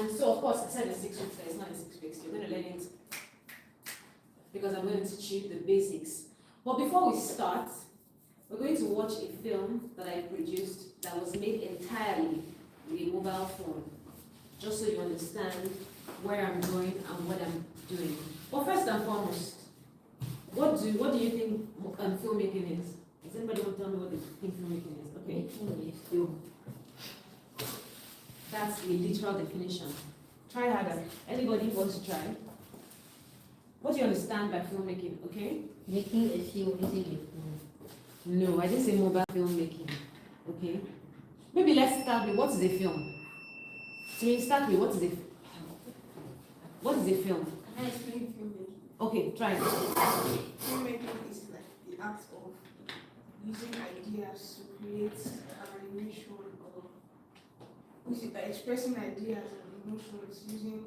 And so, of course, I said in 6 weeks, that it's not in 6 weeks. You're going to learn it because I'm going to teach you the basics. But before we start, we're going to watch a film that I produced that was made entirely with a mobile phone, just so you understand where I'm going and what I'm doing. But first and foremost, what do you think filmmaking is? Does anybody want to tell me what they think filmmaking is? Okay. Film. That's a literal definition. Try harder. Anybody wants to try? What do you understand by filmmaking? Okay? Making a film using a phone. No, I didn't say mobile filmmaking. Okay? Maybe let's start with what is a film? So we start with what is a film? Can I explain filmmaking? Okay, try it. Filmmaking is like the act of using ideas to create an animation or expressing ideas and emotions using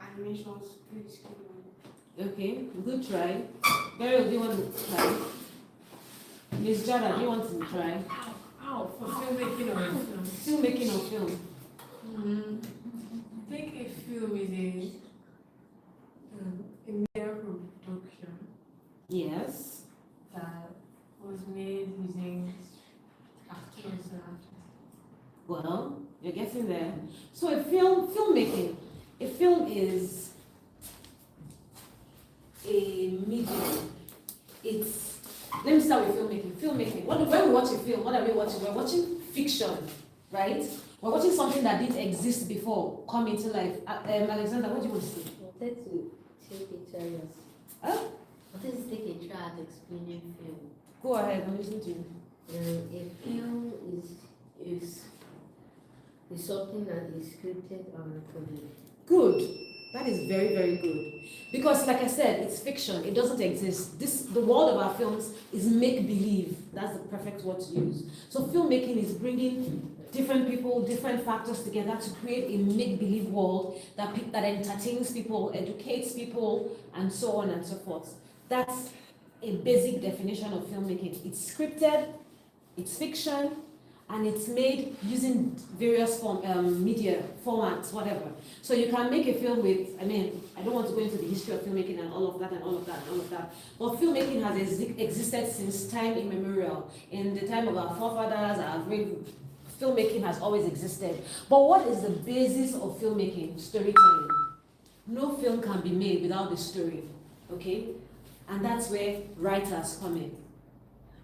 animations to create the screen. Okay, good try. Gary, do you want to try? Miss Jada, do you want to try? For filmmaking or film? Filmmaking or film? I think a film is a media production Yes. that was made using actors and actresses. Well, you're getting there. So a filmmaking, a film is a medium. Let me start with filmmaking. Filmmaking. When we watch a film, what are we watching? We're watching fiction, right? We're watching something that didn't exist before come into life. Alexander, what do you want to say? I wanted to take a try. Huh? I wanted to take a try at explaining film. Go ahead, I'm listening to you. A film is something that is scripted and recorded. Good. That is very, very good. Because like I said, it's fiction. It doesn't exist. The world of our films is make-believe. That's the perfect word to use. So filmmaking is bringing different people, different factors together to create a make-believe world that entertains people, educates people, and so on and so forth. That's a basic definition of filmmaking. It's scripted, it's fiction, and it's made using various media formats, whatever. So you can make a film with, I don't want to go into the history of filmmaking and all of that and all of that and all of that, but filmmaking has existed since time immemorial. In the time of our forefathers, filmmaking has always existed. But what is the basis of filmmaking? Storytelling. No film can be made without the story, okay? And that's where writers come in.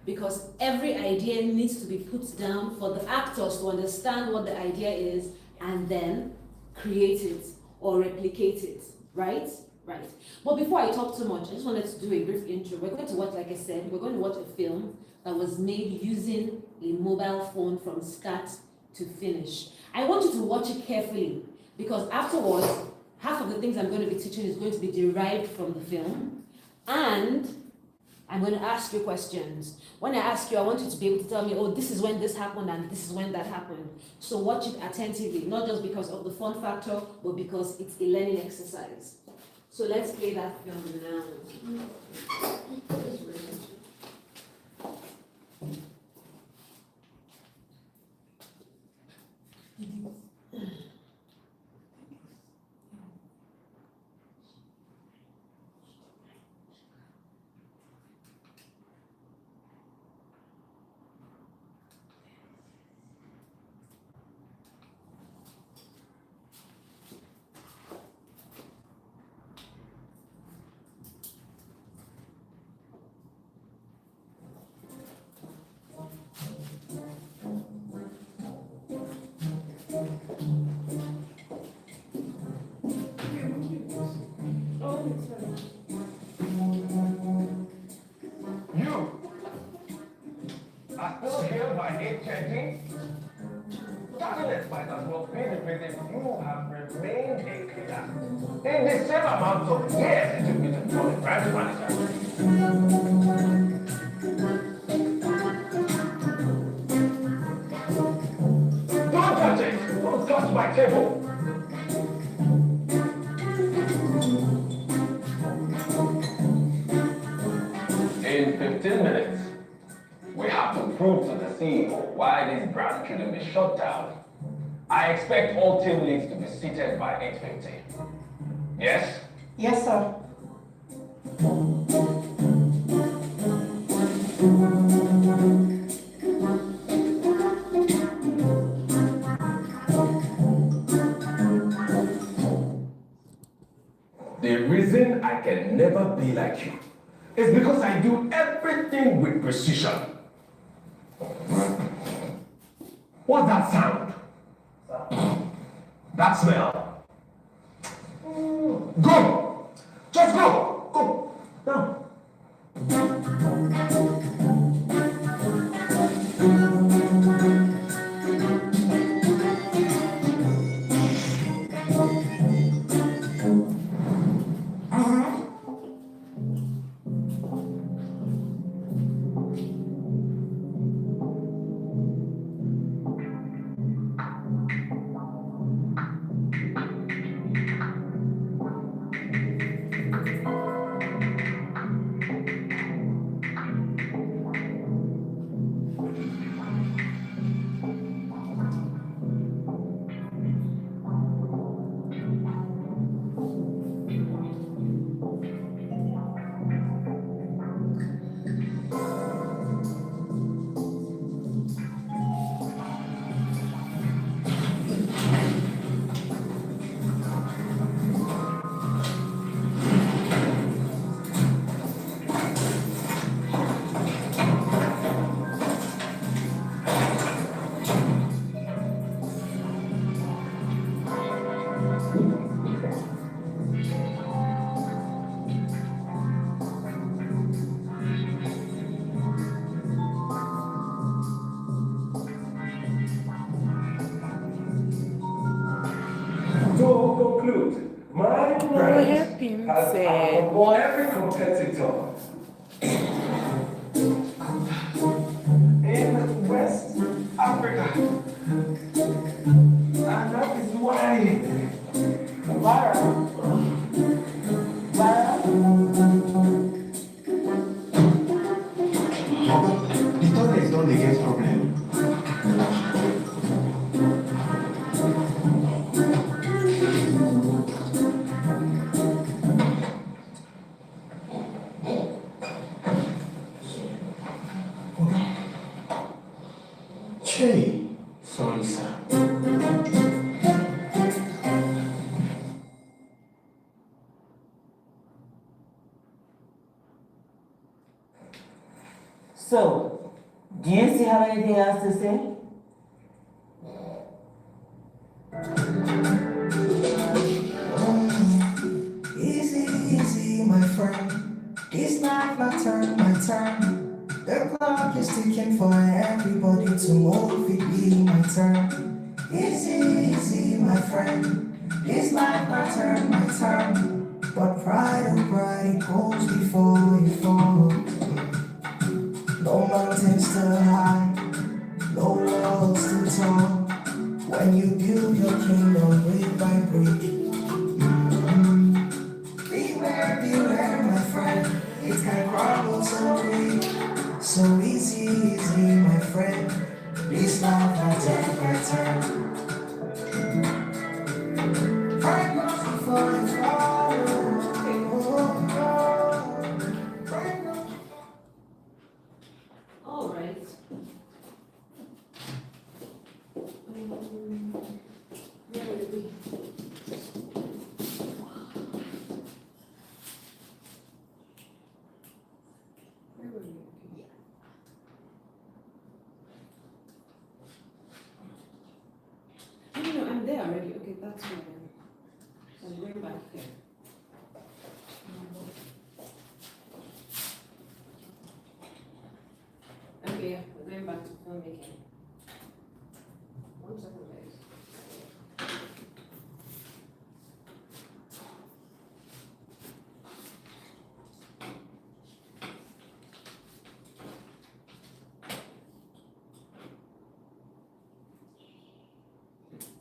Because every idea needs to be put down for the actors to understand what the idea is and then create it or replicate it, right? Right. But before I talk too much, I just wanted to do a brief intro. We're going to watch, like I said, we're going to watch a film that was made using a mobile phone from start to finish. I want you to watch it carefully because afterwards, half of the things I'm going to be teaching is going to be derived from the film, and I'm going to ask you questions. When I ask you, I want you to be able to tell me, oh, this is when this happened and this is when that happened. So watch it attentively, not just because of the fun factor, but because it's a learning exercise. So let's play that film now. You have remained a cleaner. In the same amount of years it took me to become a branch manager. Don't touch it! Don't touch my table! In 15 minutes, we have to prove to the CEO why this brand shouldn't be shut down. I expect all team leads to be seated by 8:50. Yes? Yes, sir. The reason I can never be like you is because I do everything with precision. What's that sound? That smell? Go! Just go! Go! Now. To conclude, my brand has outperformed every competitor in West Africa. And that is why The toilet is not the guest problem. Che, sorry, sir. So, do you still have anything else to say? Easy, easy, my friend. It's not my turn, my turn. The clock is ticking for everybody to move. It be my turn. Easy, easy, my friend. It's not my turn, my turn. But pride, oh pride, it goes before you fall. No mountains too high, no walls too tall. When you build your kingdom brick by brick. Beware, beware, my friend. It can crumble so quick. So easy, easy, my friend. This life I take my turn. Pride goes before you fall. Pride goes. All right. Where were we? Where were we? Yeah. No, I'm there already. Okay, that's fine. So I'm going back there. Okay, yeah, we're going back to filmmaking. One second, guys.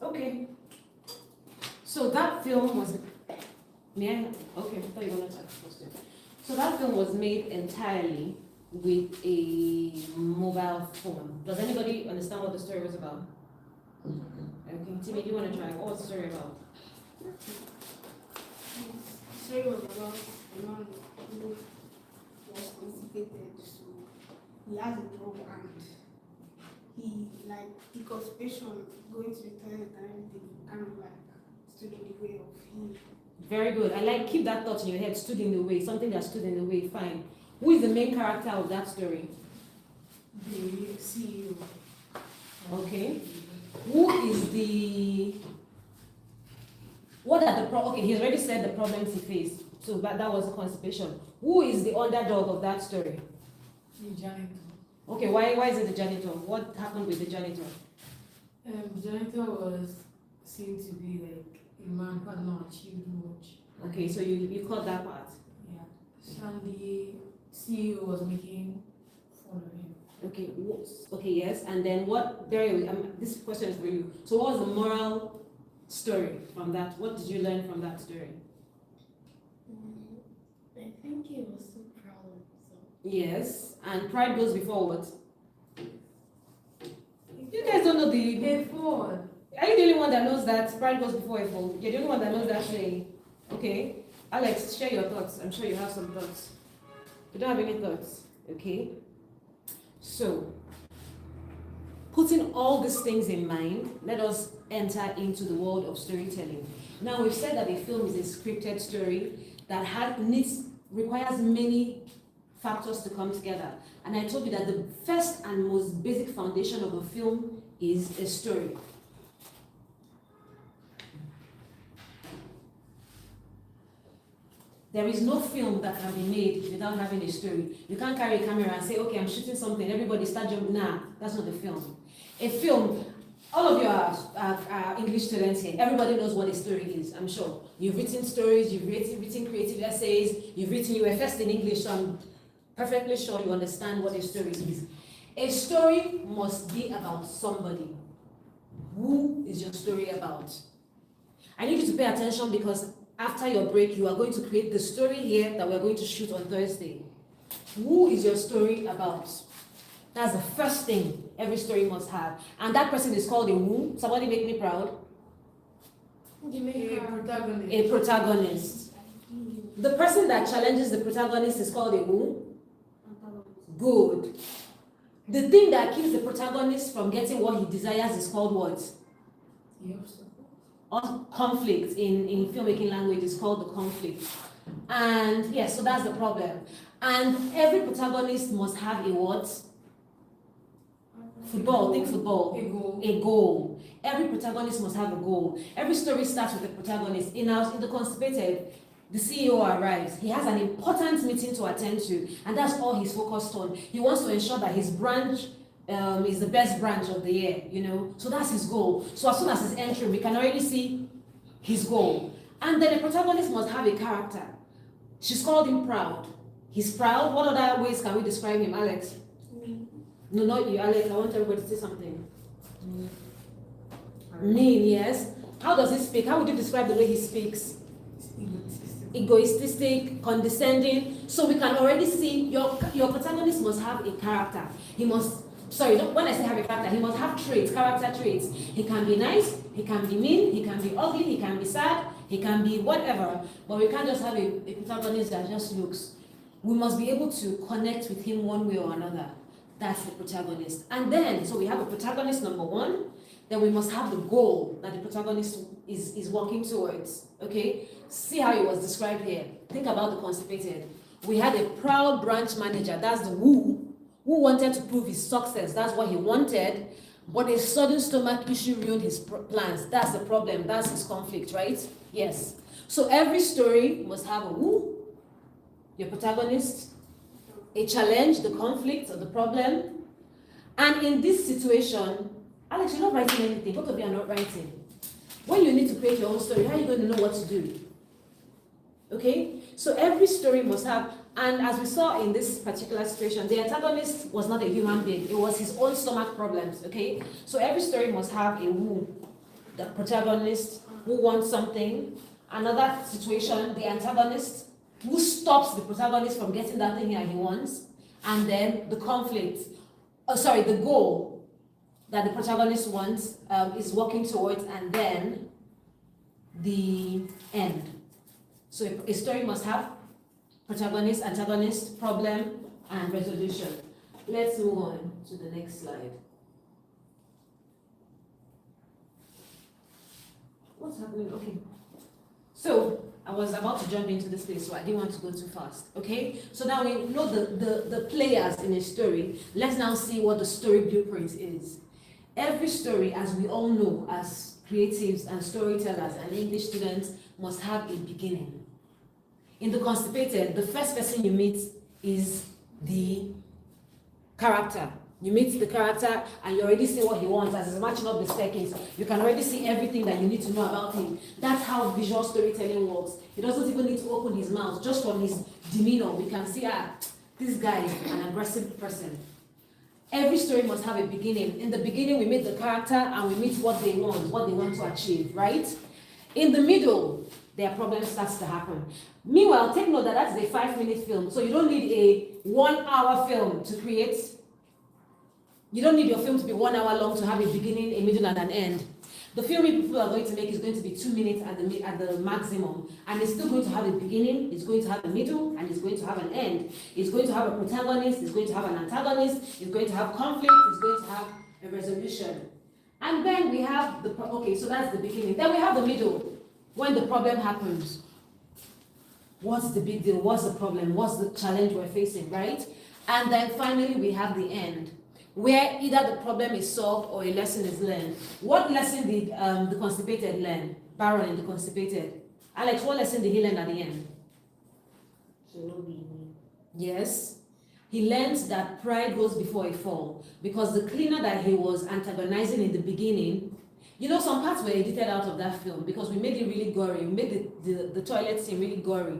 Okay. So that film was, may I? Okay, I thought you wanted to ask a question. So that film was made entirely with a mobile phone. Does anybody understand what the story was about? Okay, Timmy, do you want to try? What's the story about? The story was about a man who was constipated, so he has a job and he constipation, going to the toilet and everything, kind of like stood in the way of him. Very good. I like, keep that thought in your head, stood in the way, something that stood in the way, fine. Who is the main character of that story? The CEO. Okay. Who is the, what are the, okay, he's already said the problems he faced, so that was constipation. Who is the underdog of that story? The janitor. Okay, why is it the janitor? What happened with the janitor? Janitor was seen to be like a man who had not achieved much. Okay, so you caught that part. Yeah. And the CEO was making fun of him. Okay, okay, yes, and then what, this question is for you. So what was the moral story from that? What did you learn from that story? I think he was so proud of himself. Yes, and pride goes before what? You guys don't know the... Before. Are you the only one that knows that pride goes before a fall? You're the only one that knows that saying. Okay, Alex, share your thoughts. I'm sure you have some thoughts. You don't have any thoughts, okay? So, putting all these things in mind, let us enter into the world of storytelling. Now, we've said that a film is a scripted story that requires many factors to come together. And I told you that the first and most basic foundation of a film is a story. There is no film that can be made without having a story. You can't carry a camera and say, okay, I'm shooting something, everybody start jumping. Nah, that's not a film. A film, all of you are English students here. Everybody knows what a story is, I'm sure. You've written stories, you've written creative essays, you were first in English, so I'm perfectly sure you understand what a story is. A story must be about somebody. Who is your story about? I need you to pay attention because after your break, you are going to create the story here that we're going to shoot on Thursday. Who is your story about? That's the first thing every story must have. And that person is called a who? Somebody make me proud. A protagonist. A protagonist. The person that challenges the protagonist is called a who? Good. The thing that keeps the protagonist from getting what he desires is called what? Conflict in filmmaking language is called the conflict. And yes, so that's the problem. And every protagonist must have a what? Football, think football. A goal. A goal. Every protagonist must have a goal. Every story starts with the protagonist. In The Constipated, the CEO arrives. He has an important meeting to attend to, and that's all he's focused on. He wants to ensure that his branch is the best branch of the year, so that's his goal. So as soon as he's entering, we can already see his goal. And then the protagonist must have a character. She's called him proud. He's proud. What other ways can we describe him, Alex? No, not you, Alex. I want everybody to say something. Mean, yes. How does he speak? How would you describe the way he speaks? Egoistic, condescending. So we can already see your protagonist must have a character. He must, when I say have a character, he must have traits, character traits. He can be nice, he can be mean, he can be ugly, he can be sad, he can be whatever. But we can't just have a protagonist that just looks. We must be able to connect with him one way or another. That's the protagonist. And then, so we have a protagonist number one, then we must have the goal that the protagonist is working towards, okay? See how it was described here. Think about The Constipated. We had a proud branch manager, that's the who wanted to prove his success, that's what he wanted, but a sudden stomach issue ruined his plans. That's the problem, that's his conflict, right? Yes. So every story must have a who, your protagonist, a challenge, the conflict or the problem. And in this situation, Alex, you're not writing anything. Both of you are not writing. When you need to create your own story, how are you going to know what to do? Okay? So every story must have, and as we saw in this particular situation, the antagonist was not a human being. It was his own stomach problems, okay? So every story must have a who, the protagonist who wants something, another situation, the antagonist who stops the protagonist from getting that thing that he wants, and then the conflict, the goal that the protagonist wants, is working towards, and then the end. So a story must have protagonist, antagonist, problem, and resolution. Let's move on to the next slide. What's happening? Okay. So I was about to jump into this place, so I didn't want to go too fast. Okay? So now we know the players in a story. Let's now see what the story blueprint is. Every story, as we all know, as creatives and storytellers and English students, must have a beginning. In The Constipated, the first person you meet is the character. You meet the character and you already see what he wants. As he's matching up the staircase, you can already see everything that you need to know about him. That's how visual storytelling works. He doesn't even need to open his mouth. Just from his demeanor, we can see, this guy is an aggressive person. Every story must have a beginning. In the beginning, we meet the character and we meet what they want to achieve, right? In the middle, their problem starts to happen. Meanwhile, take note that that's a 5-minute film, so you don't need a 1-hour film to create. You don't need your film to be 1 hour long to have a beginning, a middle, and an end. The film people are going to make is going to be 2 minutes at the maximum, and it's still going to have a beginning, it's going to have a middle, and it's going to have an end. It's going to have a protagonist, it's going to have an antagonist, it's going to have conflict, it's going to have a resolution. And then we have so that's the beginning. Then we have the middle, when the problem happens. What's the big deal? What's the problem? What's the challenge we're facing, right? And then finally we have the end, where either the problem is solved or a lesson is learned. What lesson did the Constipated learn? Baron in The Constipated. Alex, what lesson did he learn at the end? Yes. He learned that pride goes before a fall, because the cleaner that he was antagonizing in the beginning, you know, some parts were edited out of that film because we made it really gory. We made the toilet scene really gory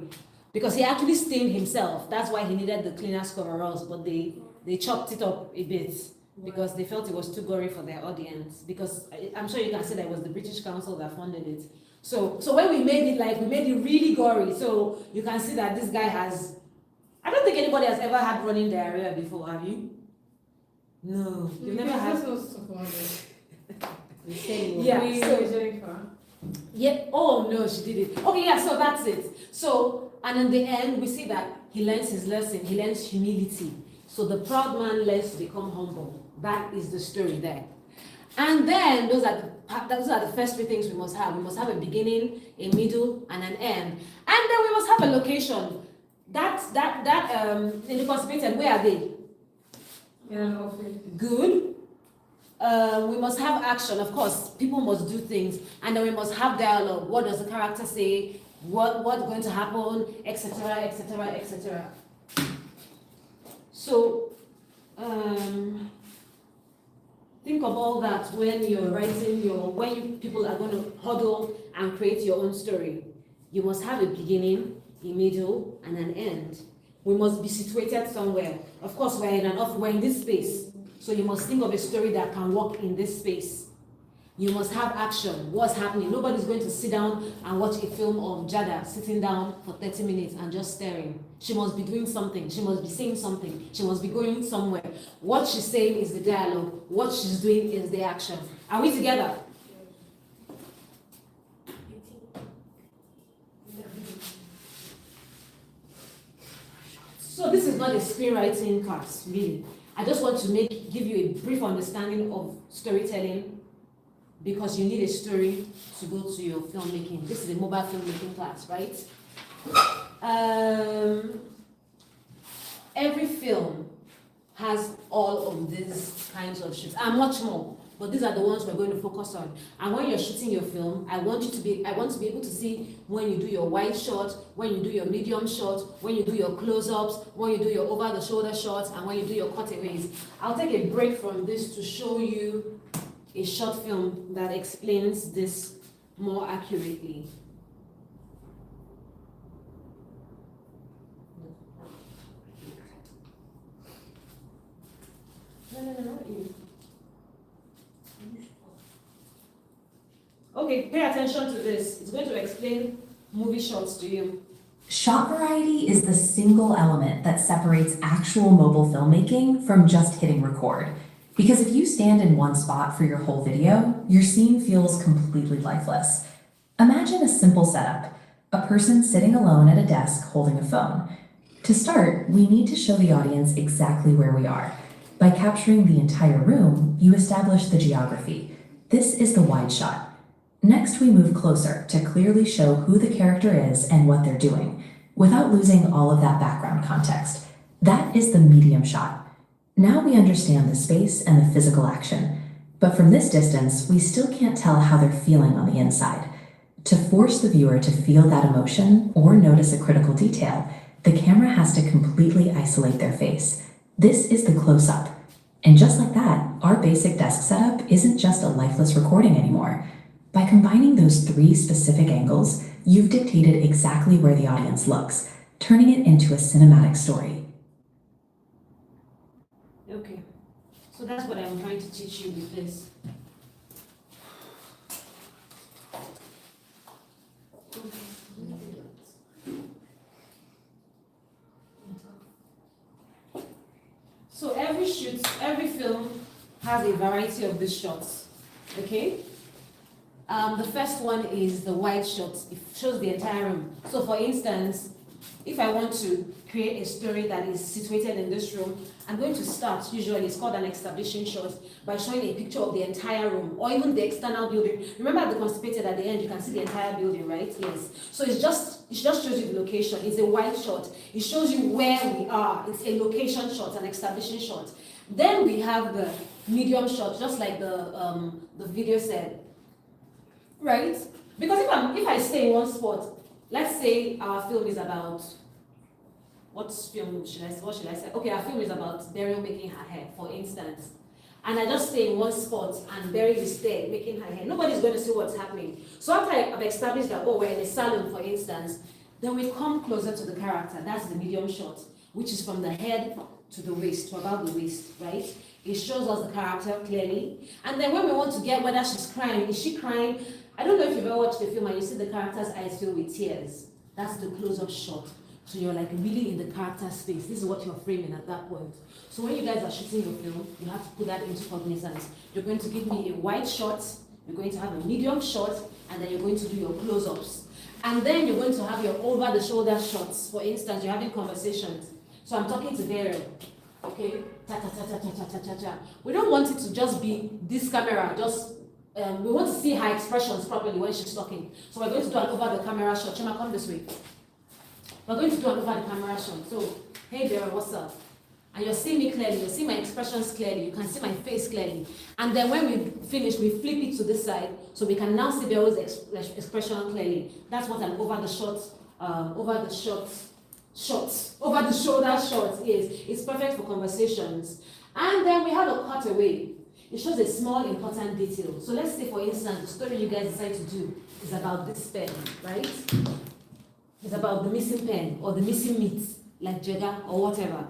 because he actually stained himself. That's why he needed the cleaner's coveralls, but they chopped it up a bit because they felt it was too gory for their audience. Because I'm sure you can say that it was the British Council that funded it. So when we made it, we made it really gory. So you can see that this guy has, I don't think anybody has ever had running diarrhea before, have you? No, you've never had. Yeah, oh no, she did it. Okay, yeah, so that's it. So, and in the end, we see that he learns his lesson, he learns humility. So the proud man learns to become humble. That is the story there. And then those are the first 3 things we must have. We must have a beginning, a middle, and an end. And then we must have a location. In The Constipated, where are they? In an office. Good. We must have action, of course. People must do things, and then we must have dialogue. What does the character say? What's going to happen, etc., etc., etc. So, think of all that when you're writing people are going to huddle and create your own story. You must have a beginning, a middle, and an end. We must be situated somewhere. Of course, we're in this space. So you must think of a story that can work in this space. You must have action. What's happening? Nobody's going to sit down and watch a film of Jada sitting down for 30 minutes and just staring. She must be doing something. She must be saying something. She must be going somewhere. What she's saying is the dialogue. What she's doing is the action. Are we together? So this is not a screenwriting class, really. I just want to give you a brief understanding of storytelling, because you need a story to go to your filmmaking. This is a mobile filmmaking class, right? Every film has all of these kinds of shoots and much more, but these are the ones we're going to focus on. And when you're shooting your film, I want to be able to see when you do your wide shot, when you do your medium shot, when you do your close-ups, when you do your over-the-shoulder shots, and when you do your cutaways. I'll take a break from this to show you a short film that explains this more accurately. No, not you. Okay, pay attention to this. It's going to explain movie shots to you. Shot variety is the single element that separates actual mobile filmmaking from just hitting record. Because if you stand in one spot for your whole video, your scene feels completely lifeless. Imagine a simple setup, a person sitting alone at a desk holding a phone. To start, we need to show the audience exactly where we are. By capturing the entire room, you establish the geography. This is the wide shot. Next, we move closer to clearly show who the character is and what they're doing, without losing all of that background context. That is the medium shot. Now we understand the space and the physical action. But from this distance, we still can't tell how they're feeling on the inside. To force the viewer to feel that emotion or notice a critical detail, the camera has to completely isolate their face. This is the close-up. And just like that, our basic desk setup isn't just a lifeless recording anymore. By combining those 3 specific angles, you've dictated exactly where the audience looks, turning it into a cinematic story. Okay, so that's what I'm trying to teach you with this. So every shoot, every film has a variety of these shots, okay? The first one is the wide shot. It shows the entire room. So for instance, if I want to create a story that is situated in this room, I'm going to start, usually it's called an establishing shot, by showing a picture of the entire room, or even the external building. Remember at the constipated at the end, you can see the entire building, right? Yes. So it just shows you the location. It's a wide shot. It shows you where we are. It's a location shot, an establishing shot. Then we have the medium shot, just like the video said, right? Because if I stay in one spot, let's say our film is about, what should I say? Okay, our film is about Beryl making her hair, for instance. And I just stay in one spot and Beryl is there making her hair. Nobody's going to see what's happening. So after I've established that, oh, we're in a salon, for instance, then we come closer to the character. That's the medium shot, which is from the head to the waist, to about the waist, right? It shows us the character clearly. And then when we want to get whether she's crying, is she crying? I don't know if you've ever watched the film and you see the character's eyes filled with tears. That's the close-up shot. So you're like really in the character space. This is what you're framing at that point. So when you guys are shooting your film, you have to put that into cognizance. You're going to give me a wide shot, you're going to have a medium shot, and then you're going to do your close-ups. And then you're going to have your over-the-shoulder shots. For instance, you're having conversations. So I'm talking to Beryl, okay? Ta-ta-ta-ta-ta-ta-ta-ta. We don't want it to just be this camera, we want to see her expressions properly when she's talking. So we're going to do an over-the-camera shot. Chima, come this way. We're going to do an over-the-camera shot. So, hey Beryl, what's up? And you'll see me clearly, you'll see my expressions clearly, you can see my face clearly. And then when we finish, we flip it to this side, so we can now see Beryl's expression clearly. That's what an over-the-shoulder shot is. It's perfect for conversations. And then we have a cutaway. It shows a small important detail. So let's say, for instance, the story you guys decide to do is about this pen, right? It's about the missing pen or the missing meat, like Jagger or whatever.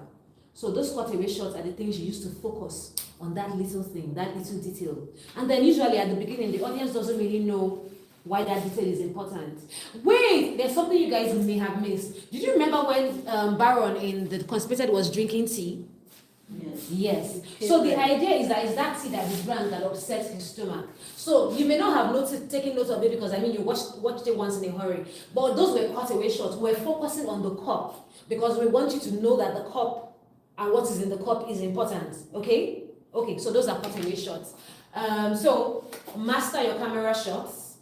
So those cutaway shots are the things you use to focus on that little thing, that little detail. And then usually at the beginning, the audience doesn't really know why that detail is important. Wait, there's something you guys may have missed. Did you remember when Baron in The Constipated was drinking tea? Yes. So the idea is that it's that tea that he drank that upsets his stomach. So you may not have taken note of it because you watched it once in a hurry. But those were cutaway shots. We're focusing on the cup because we want you to know that the cup and what is in the cup is important. Okay? Okay, so those are cutaway shots. So master your camera shots.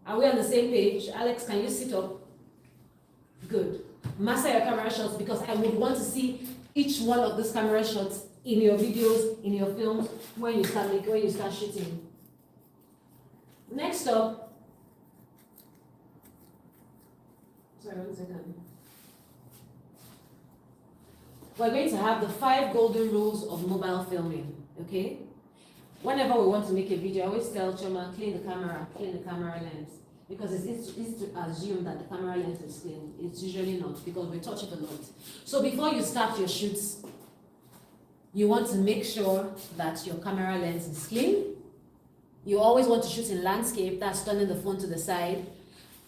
Are we on the same page? Alex, can you sit up? Good. Master your camera shots because I would want to see each one of these camera shots in your videos, in your films, when you start shooting. Next up, sorry, 1 second. We're going to have the 5 golden rules of mobile filming, okay? Whenever we want to make a video, I always tell Choma, clean the camera lens. Because it's easy to assume that the camera lens is clean. It's usually not, because we touch it a lot. So before you start your shoots, you want to make sure that your camera lens is clean. You always want to shoot in landscape, that's turning the phone to the side.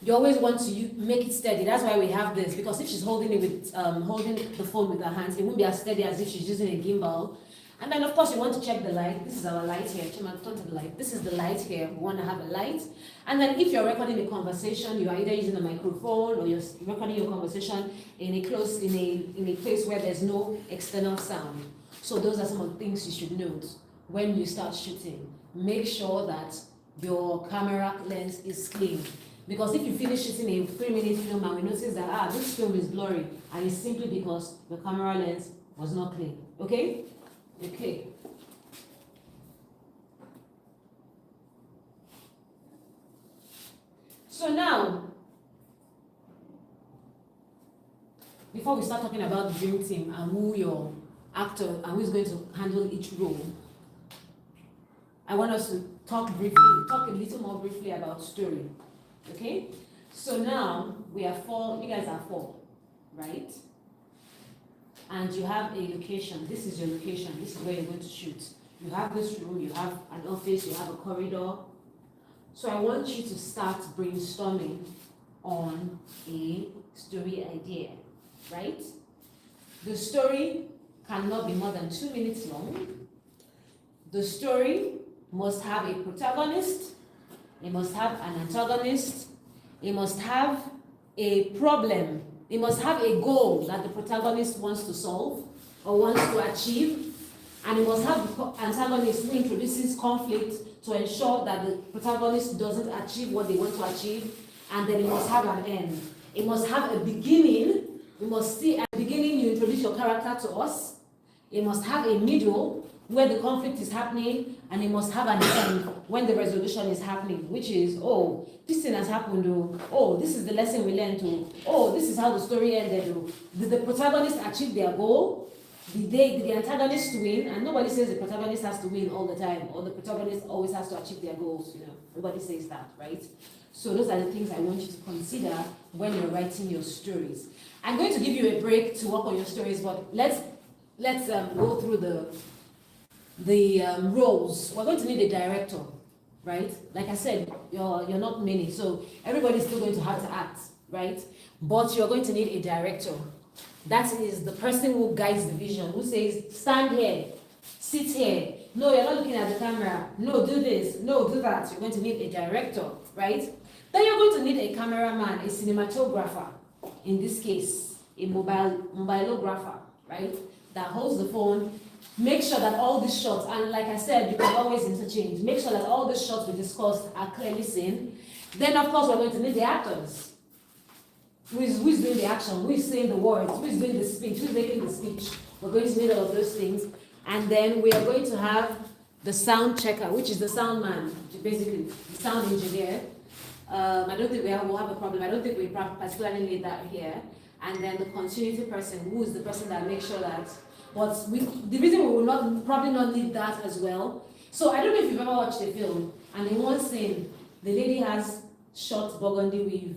You always want to make it steady. That's why we have this, because if she's holding the phone with her hands, it won't be as steady as if she's using a gimbal. And then of course you want to check the light. This is our light here. Chima, turn to the light. This is the light here. We want to have a light. And then if you're recording a conversation, you are either using a microphone or you're recording your conversation in a place where there's no external sound. So those are some of the things you should note when you start shooting. Make sure that your camera lens is clean. Because if you finish shooting a 3-minute film and we notice that this film is blurry, and it's simply because the camera lens was not clean. Okay? Okay. So now, before we start talking about the dream team and who your actor and who is going to handle each role, I want us to talk a little more briefly about story. Okay? So now we are 4, you guys are 4, right? And you have a location. This is your location. This is where you're going to shoot. You have this room, you have an office, you have a corridor. So I want you to start brainstorming on a story idea, right? The story cannot be more than 2 minutes long. The story must have a protagonist, it must have an antagonist, it must have a problem, it must have a goal that the protagonist wants to solve or wants to achieve, and it must have the antagonist who introduces conflict to ensure that the protagonist doesn't achieve what they want to achieve, and then it must have an end. It must have a beginning. We must see at the beginning you introduce your character to us. It must have a middle where the conflict is happening, and it must have an end when the resolution is happening, which is, oh, this thing has happened, oh, this is the lesson we learned, oh, this is how the story ended, did the protagonist achieve their goal? Did the antagonist win? And nobody says the protagonist has to win all the time, or the protagonist always has to achieve their goals, Nobody says that, right? So those are the things I want you to consider when you're writing your stories. I'm going to give you a break to work on your stories, but let's go through the roles. We're going to need a director, right? Like I said, you're not many, so everybody's still going to have to act, right? But you're going to need a director. That is the person who guides the vision, who says, stand here, sit here. No, you're not looking at the camera. No, do this. No, do that. You're going to need a director, right? Then you're going to need a cameraman, a cinematographer, in this case, a mobilographer, right? That holds the phone. Make sure that all these shots, and like I said, you can always interchange. Make sure that all the shots we discussed are clearly seen. Then, of course, we're going to need the actors. Who is doing the action? Who is saying the words? Who is doing the speech? Who is making the speech? We're going to need all of those things. And then we are going to have the sound checker, which is the sound man, basically the sound engineer. I don't think we'll have a problem. I don't think we particularly need that here. And then the continuity person, who is the person that makes sure that. But the reason we will probably not need that as well. So I don't know if you've ever watched a film, and in one scene, the lady has short burgundy weave,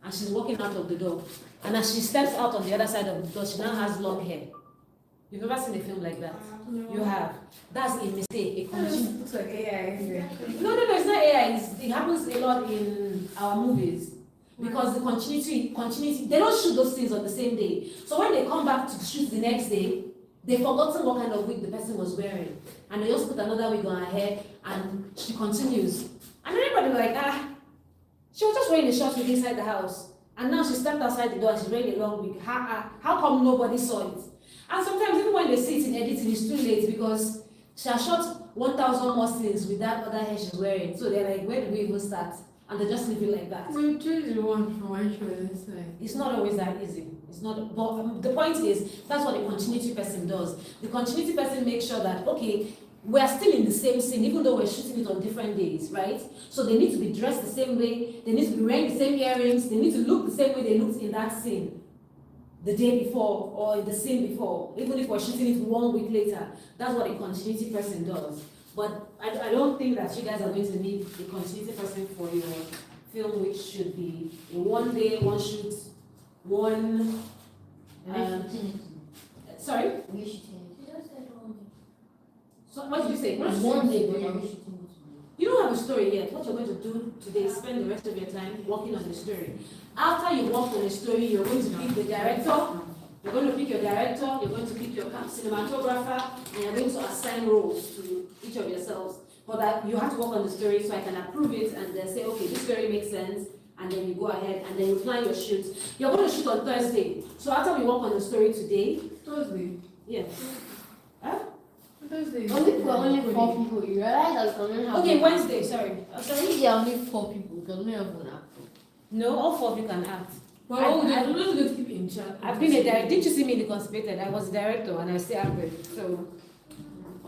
and she's walking out of the door. And as she steps out on the other side of the door, she now has long hair. You've ever seen a film like that? No. You have. That's a mistake. It looks like AI. No, it's not AI. It happens a lot in our movies. Because the continuity, they don't shoot those things on the same day. So when they come back to shoot the next day, they've forgotten what kind of wig the person was wearing. And they just put another wig on her head, and she continues. And everybody like, she was just wearing a short wig inside the house. And now she stepped outside the door and she's wearing a long wig. How come nobody saw it? And sometimes even when they see it in editing, it's too late because she has shot 1,000 more scenes with that other hair she's wearing. So they're like, where do we even start? And they just leave it like that. We choose the one from one show. It's not always that easy. It's not. But the point is, that's what the continuity person does. The continuity person makes sure that, okay, we're still in the same scene, even though we're shooting it on different days, right? So they need to be dressed the same way, they need to be wearing the same earrings, they need to look the same way they looked in that scene the day before or in the scene before, even if we're shooting it 1 week later. That's what a continuity person does. But I don't think that you guys are going to need a continuity person for your film, which should be a 1 day, 1 shoot, one. Sorry? So what did you say? One day, You don't have a story yet. What you're going to do today is spend the rest of your time working on the story. After you work on the story, you're going to pick the director, You're going to pick your director, you're going to pick your cinematographer, and you're going to assign roles to each of yourselves. But that you have to work on the story so I can approve it and then say, okay, this story makes sense, and then you go ahead and then you plan your shoot. You're going to shoot on Thursday. So after we work on the story today, Thursday. yeah. Huh? Thursday. Only for only 4 people. You realize that we can only have Okay, Wednesday, sorry. So if there are only 4 people, we can only have one actor. No, all 4 of you can act. Well, they're not going to keep in charge. I've been a director. Didn't you see me in The Constipated? I was a director and I still acted. So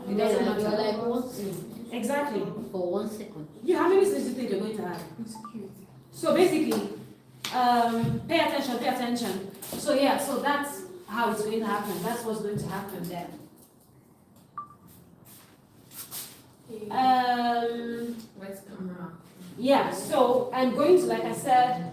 it doesn't You're matter. like 1 second. Exactly. For 1 second. You how many scenes do you think you're going to have? It's cute. So basically, pay attention, pay attention. So yeah, so that's how it's going to happen. That's what's going to happen there. Where's camera? Yeah, so I'm going to, like I said,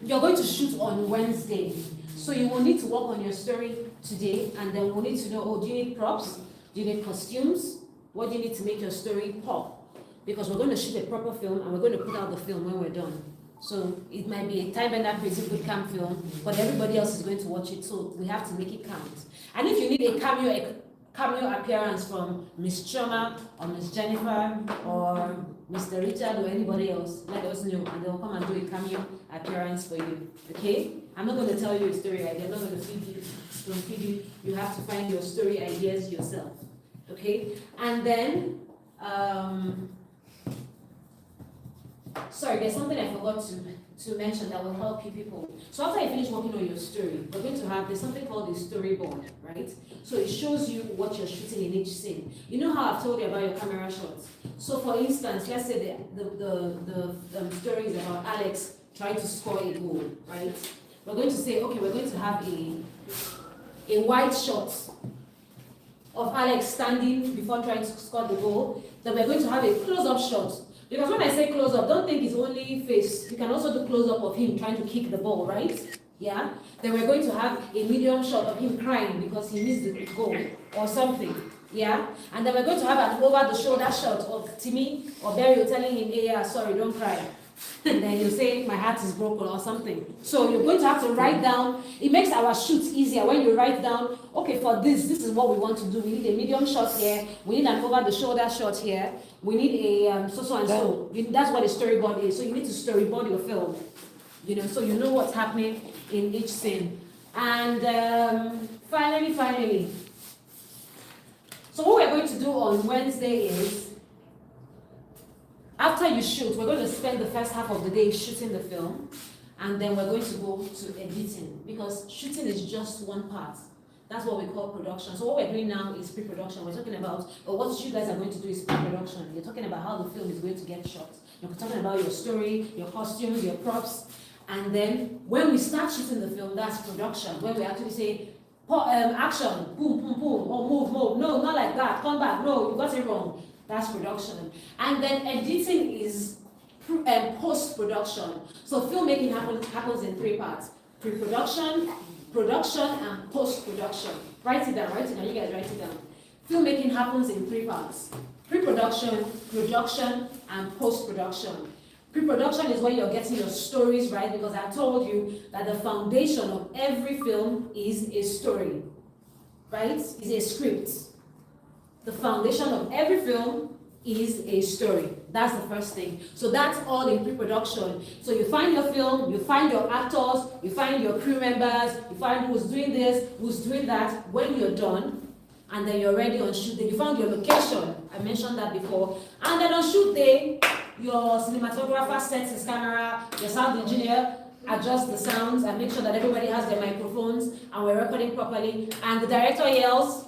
you're going to shoot on Wednesday. So you will need to work on your story today, and then we'll need to know, oh, do you need props? Do you need costumes? What do you need to make your story pop? Because we're going to shoot a proper film, and we're going to put out the film when we're done. So it might be a TimeBender Creative Bootcamp film, but everybody else is going to watch it, so we have to make it count. And if you need a cameo appearance from Miss Choma or Miss Jennifer or Mr. Richard or anybody else, let us know, and they'll come and do a cameo appearance for you. Okay? I'm not going to tell you a story idea. I'm not going to feed you. You have to find your story ideas yourself. Okay? And then, sorry, there's something I forgot to mention that will help you people. So after you finish working on your story, we're going to have, there's something called a storyboard, right? So it shows you what you're shooting in each scene. You know how I've told you about your camera shots? So for instance, let's say the story is about Alex trying to score a goal, right? We're going to say, okay, we're going to have a wide shot of Alex standing before trying to score the goal. Then we're going to have a close-up shot. Because when I say close-up, don't think it's only face. You can also do close-up of him trying to kick the ball, right? Yeah? Then we're going to have a medium shot of him crying because he missed the goal or something. Yeah? And then we're going to have an over-the-shoulder shot of Timmy or Barry telling him, hey, yeah, sorry, don't cry. And then you say, my heart is broken or something. So you're going to have to write down. It makes our shoots easier when you write down, okay, for this is what we want to do. We need a medium shot here. We need an over-the-shoulder shot here. We need a so and so. That's what a storyboard is. So you need to storyboard your film. You know, so you know what's happening in each scene. And finally. So what we're going to do on Wednesday is, after you shoot, we're going to spend the first half of the day shooting the film, and then we're going to go to editing, because shooting is just one part. That's what we call production. So what we're doing now is pre-production. We're talking about, what you guys are going to do is pre-production. You're talking about how the film is going to get shot. You're talking about your story, your costumes, your props, and then when we start shooting the film, that's production, where we actually say, action, boom, boom, boom, or move. No, not like that, come back, no, you got it wrong. That's production. And then editing is post-production. So filmmaking happens in 3 parts: pre-production, production, and post-production. Write it down, you guys write it down. Filmmaking happens in 3 parts: pre-production, production, and post-production. Pre-production is where you're getting your stories right, because I told you that the foundation of every film is a story, right? Is a script. The foundation of every film is a story. That's the first thing. So that's all in pre-production. So you find your film, you find your actors, you find your crew members, you find who's doing this, who's doing that. When you're done, and then you're ready on shoot day, you found your location. I mentioned that before. And then on shoot day, your cinematographer sets his camera, your sound engineer adjusts the sounds and make sure that everybody has their microphones and we're recording properly. And the director yells,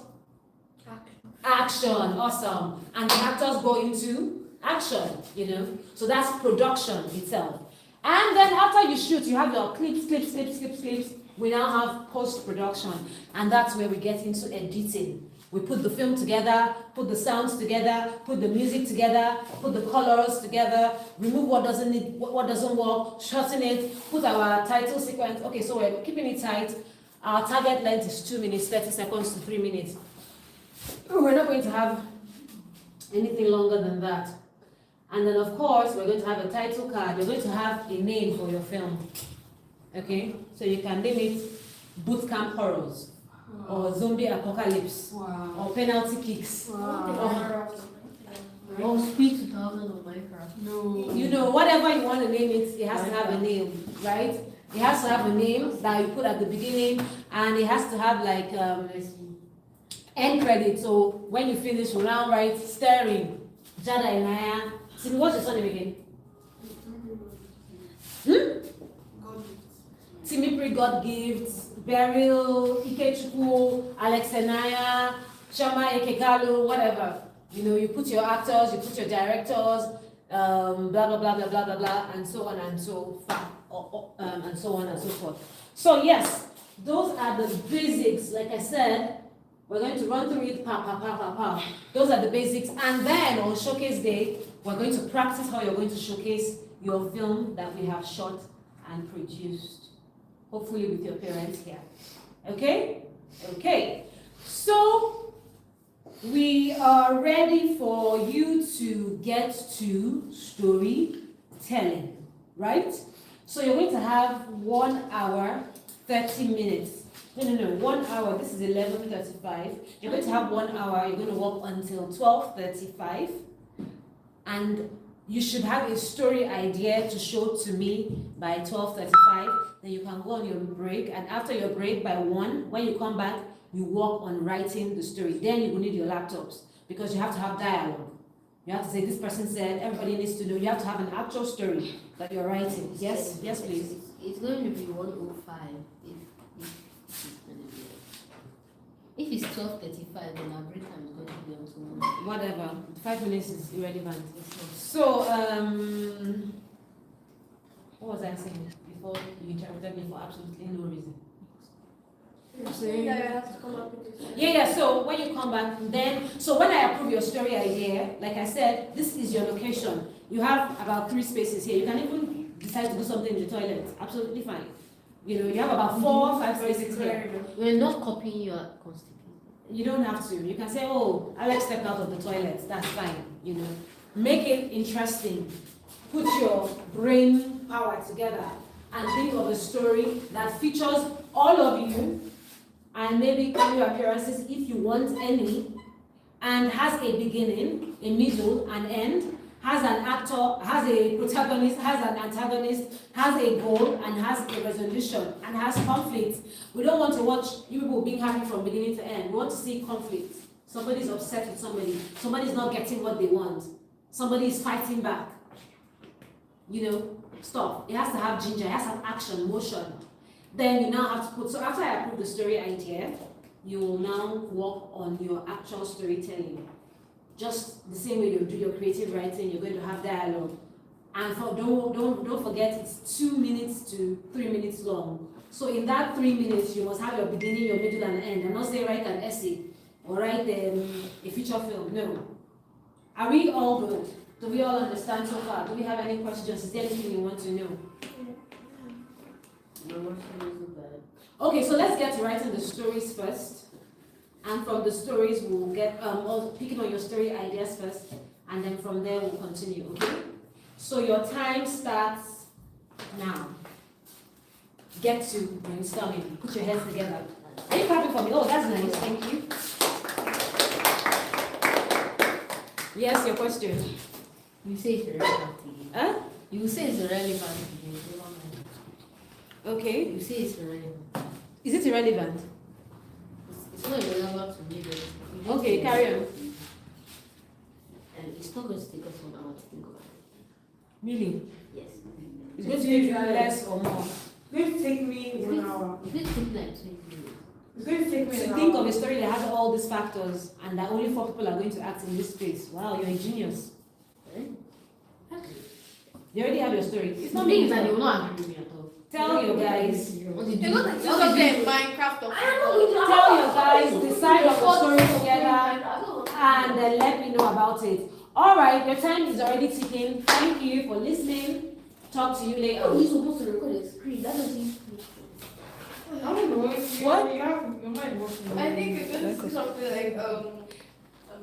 action, awesome. And the actors go into action, you know. So that's production itself. And then after you shoot, you have your clips. We now have post-production. And that's where we get into editing. We put the film together, put the sounds together, put the music together, put the colors together, remove what doesn't work, shorten it, put our title sequence. Okay, so we're keeping it tight. Our target length is 2 minutes, 30 seconds to 3 minutes. We're not going to have anything longer than that. And then of course, we're going to have a title card. You're going to have a name for your film. Okay, so you can name it bootcamp horrors, or zombie apocalypse, Wow. or penalty kicks. Wow. Or Speed 2000 of Minecraft. No. You know, whatever you want to name it, it has to have a name, right? It has to have a name that you put at the beginning, and it has to have like end credit. So when you finish, you now write starring Jada Inaya. See, what's your surname again? Timipri God Gifts, Beryl, Ikechukwu, Alex Enaya, Shama Ekekalu, whatever. You know, you put your actors, you put your directors, blah blah blah blah blah blah blah, and so on and so forth, and so on and so forth. So yes, those are the basics. Like I said, we're going to run through it, pa. Those are the basics, and then on showcase day, we're going to practice how you're going to showcase your film that we have shot and produced, hopefully with your parents here. Okay? Okay. So we are ready for you to get to storytelling, right? So you're going to have 1 hour, 30 minutes. No, 1 hour, this is 11:35. You're going to have 1 hour, you're going to work until 12:35. And you should have a story idea to show to me by 12:35. Then you can go on your break, and after your break by 1, when you come back, you work on writing the story. Then you will need your laptops, because you have to have dialogue. You have to say, this person said, everybody needs to know. You have to have an actual story that you're writing. Yes, yes, please. It's going to be 105 if it's 12:35, then our break time is going to be also 1. Whatever. 5 minutes is irrelevant. So, what was I saying before you interrupted me for absolutely no reason? Yeah, so when you come back, so when I approve your story idea, like I said, this is your location. You have about 3 spaces here. You can even decide to do something in the toilet. Absolutely fine. You know, you have about 4 or 5 spaces here. We're not copying your constipated. You don't have to. You can say, oh, Alex stepped out of the toilet. That's fine. You know, make it interesting. Put your brain power together and think of a story that features all of you, and maybe cameo appearances if you want any, and has a beginning, a middle, an end, has an actor, has a protagonist, has an antagonist, has a goal, and has a resolution, and has conflict. We don't want to watch you people being happy from beginning to end. We want to see conflict. Somebody's upset with somebody. Somebody's not getting what they want. Somebody is fighting back. You know, stuff. It has to have ginger, it has to have action, motion. Then you now have to put, so after I approve the story idea, you will now work on your actual storytelling. Just the same way you do your creative writing, you're going to have dialogue. And don't forget, it's 2 minutes to 3 minutes long. So in that 3 minutes, you must have your beginning, your middle, and end. And not say write an essay or write a feature film. No. Are we all good? Do we all understand so far? Do we have any questions? Is there anything you want to know? Okay, so let's get to writing the stories first. And from the stories, we'll get picking on your story ideas first, and then from there we'll continue. Okay? So your time starts now. Get to brainstorming. Put your heads together. Are you clapping for me? Oh, that's nice. Thank you. Yes, your question. You say it's irrelevant again. Huh? You say it's irrelevant again. Okay. You say it's irrelevant. Is it irrelevant? It's not irrelevant to me, but Okay, carry on. And it's not going to take us 1 hour to think about it. Really? Yes. It's going to take you less or more. It's going to take me 1 hour. It's going to take like 20 minutes. It's going to take me So an think hour. of a story that has all these factors, and that only 4 people are going to act in this space. Wow, you're a genius. You already have your story. It's not Things me. that you will not agree with me at all. Tell your guys. What did It you looks like what did you do? Minecraft or Tell your guys, decide on the story together, and then let me know about it. All right, your time is already ticking. Thank you for listening. Talk to you later. Oh, you're supposed to record a screen. That doesn't. I don't know. What? You have your mind working. I think it's going to be something like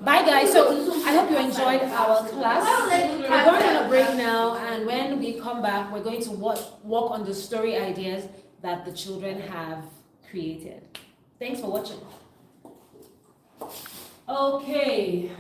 Bye guys. So I hope you enjoyed our class. We're going on a break now, and when we come back, we're going to work on the story ideas that the children have created. Thanks for watching. Okay.